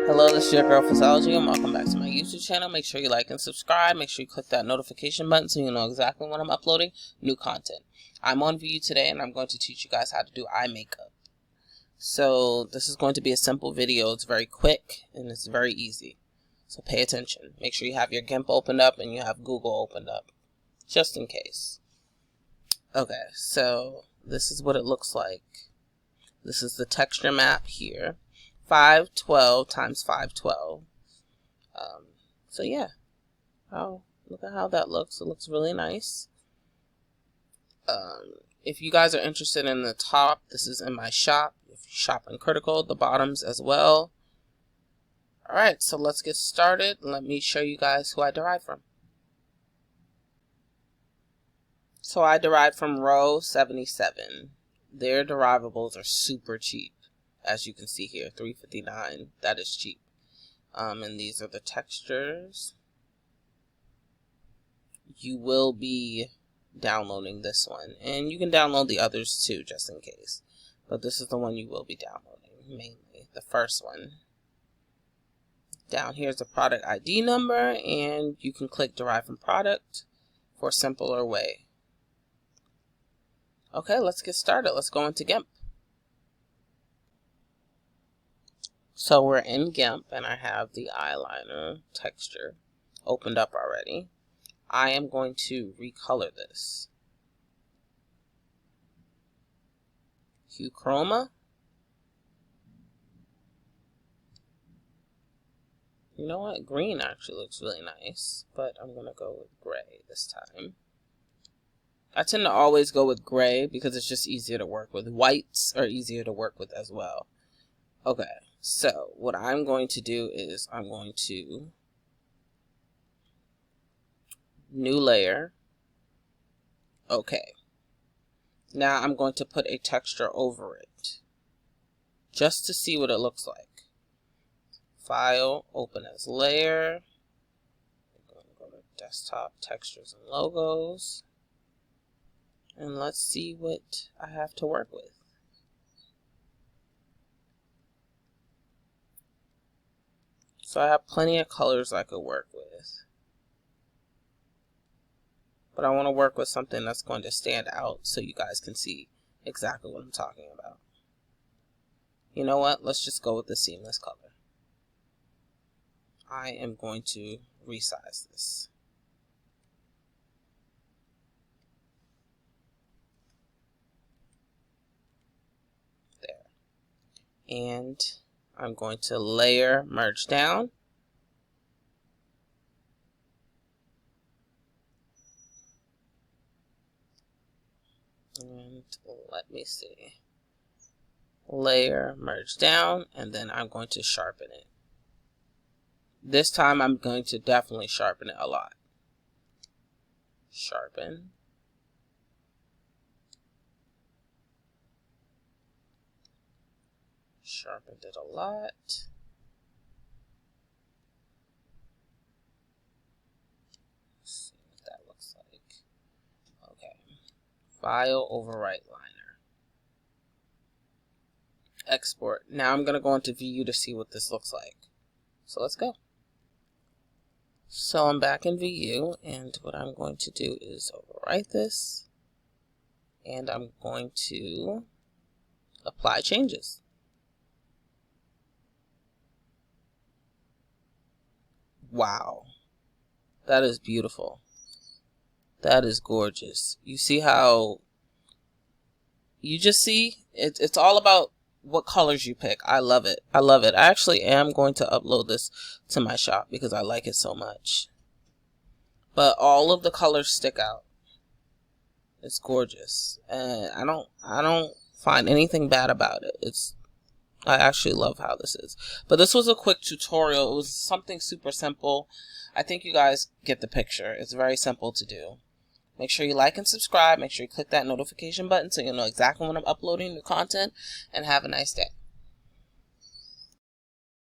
Hello, this is your girl pvssology and welcome back to my YouTube channel. Make sure you like and subscribe. Make sure you click that notification button so you know exactly when I'm uploading new content. I'm on View today and I'm going to teach you guys how to do eye makeup. So this is going to be a simple video. It's very quick and it's very easy. So pay attention. Make sure you have your Gimp opened up and you have Google opened up, just in case. Okay, so this is what it looks like. This is the texture map here. 512 times 512. So yeah. Oh, look at how that looks. It looks really nice. If you guys are interested in the top, this is in my shop. If you shop in Critical, the bottoms as well. Alright, so let's get started. Let me show you guys who I derived from. So I derived from row 77. Their derivables are super cheap. As you can see here, $3.59. That is cheap. And these are the textures. You will be downloading this one. And you can download the others too, just in case. But this is the one you will be downloading, mainly. The first one. Down here is the product ID number, and you can click Derive from Product for a simpler way. Okay, let's get started. Let's go into Gimp. So we're in Gimp, and I have the eyeliner texture opened up already. I am going to recolor this. Hue Chroma. You know what? Green actually looks really nice, but I'm going to go with gray this time. I tend to always go with gray because it's just easier to work with. Whites are easier to work with as well. Okay, so what I'm going to do is I'm going to new layer. Okay. Now I'm going to put a texture over it just to see what it looks like. File, open as layer. I'm going to go to desktop, textures and logos. And let's see what I have to work with. So I have plenty of colors I could work with. But I want to work with something that's going to stand out so you guys can see exactly what I'm talking about. You know what? Let's just go with the seamless color. I am going to resize this. And I'm going to layer, merge down. And let me see. Layer, merge down, and then I'm going to sharpen it. This time I'm going to definitely sharpen it a lot. Sharpen. Sharpened it a lot. Let's see what that looks like. Okay. File, overwrite liner. Export. Now I'm going to go into View to see what this looks like. So let's go. So I'm back in View, and what I'm going to do is overwrite this. And I'm going to apply changes. Wow, that is beautiful. That is gorgeous. You see how you just see it's all about what colors you pick. I love it. I love it. I actually am going to upload this to my shop because I like it so much. But all of the colors stick out. It's gorgeous, and I don't find anything bad about it. I actually love how this is. But this was a quick tutorial. It was something super simple. I think you guys get the picture. It's very simple to do. Make sure you like and subscribe. Make sure you click that notification button so you'll know exactly when I'm uploading new content. And have a nice day.